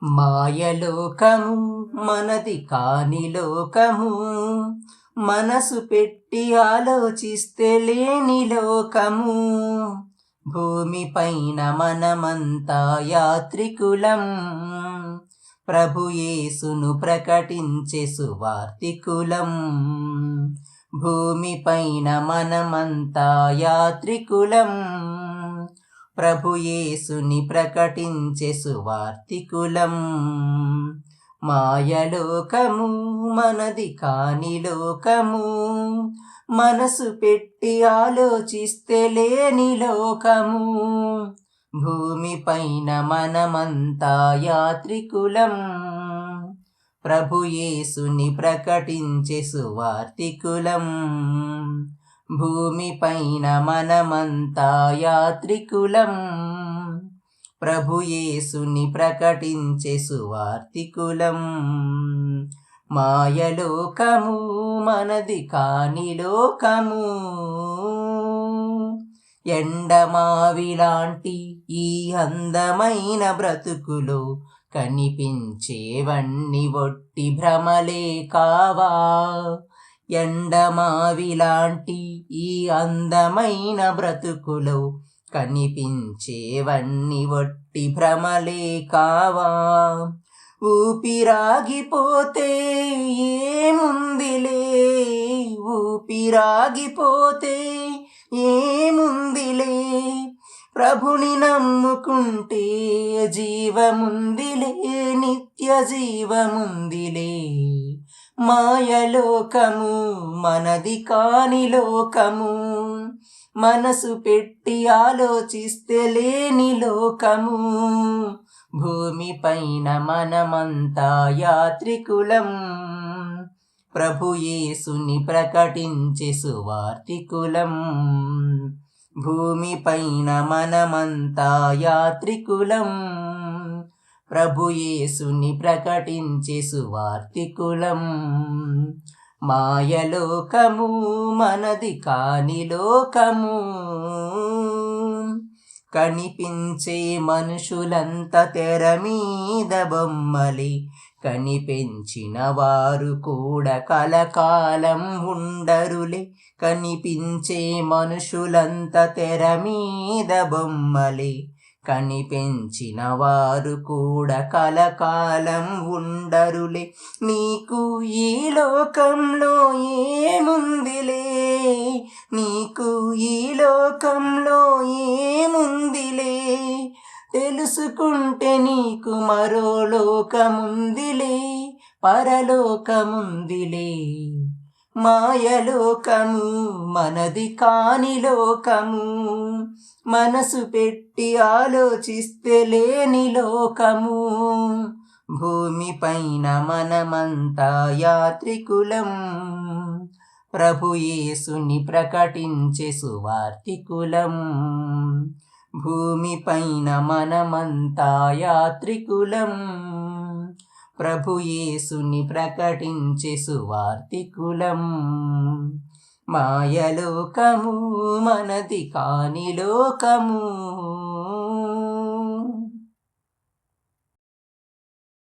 మాయలోకము మనది కాని లోకము, మనసు పెట్టి ఆలోచిస్తే లేని లోకము. భూమిపైన మనమంతా యాత్రికులం, ప్రభుయేసును ప్రకటించే సువార్తికులం. భూమిపైన మనమంతా యాత్రికులం, ప్రభుయేసుని ప్రకటించే సువార్తికులం. మాయలోకము మనది కాని లోకము, మనసు పెట్టి ఆలోచిస్తే లేని లోకము. భూమిపైన మనమంతా యాత్రికులం, ప్రభుయేసుని ప్రకటించే సువార్తికులం. భూమిపైన మనమంతా యాత్రికులం, ప్రభుయేసుని ప్రకటించే సువార్తికులం. మాయలోకము మనది కాని లోకము, ఎండమావిలాంటి ఈ అందమైన బ్రతుకులో కనిపించేవన్నీ ఒట్టి భ్రమలే కావా. ఎండమావిలాంటి ఈ అందమైన బ్రతుకులో కనిపించేవన్నీ ఒట్టి భ్రమలే కావా. ఊపిరాగిపోతే ఏముందిలే, ఊపిరాగిపోతే ఏముందిలే, ప్రభుని నమ్ముకుంటే జీవముందిలే, నిత్య జీవముందిలే. మాయలోకము మనది కాని లోకము, మనసు పెట్టి ఆలోచిస్తే లేని లోకము. భూమిపైన మనమంతా యాత్రికులం, ప్రభుయేసుని ప్రకటించే సువార్తికులం. భూమిపైన మనమంతా యాత్రికులం, ప్రభుయేసుని ప్రకటించే సువార్తికులం. మాయలోకము మనది కాని లోకము, కనిపించే మనుషులంతా తెర మీద బొమ్మలే, కనిపించిన వారు కూడా కలకాలం ఉండరులే. కనిపించే మనుషులంతా తెర మీద బొమ్మలే, కనిపించిన వారు కూడా కలకాలం ఉండరులే. నీకు ఈ లోకంలో ఏముందిలే, నీకు ఈ లోకంలో ఏముందిలే, తెలుసుకుంటే నీకు మరో లోకముందిలే, పరలోకముందిలే. మాయలోకము మనది కాని లోకము, మనసు పెట్టి ఆలోచిస్తే లేని లోకము. భూమిపైన మనమంతా యాత్రికులం, ప్రభుయేసుని ప్రకటించే సువార్తికులం. భూమిపైన మనమంతా యాత్రికులం, ప్రభుయేసుని ప్రకటించే సువార్తికులం. మాయలోకము మనది కాని లోకము.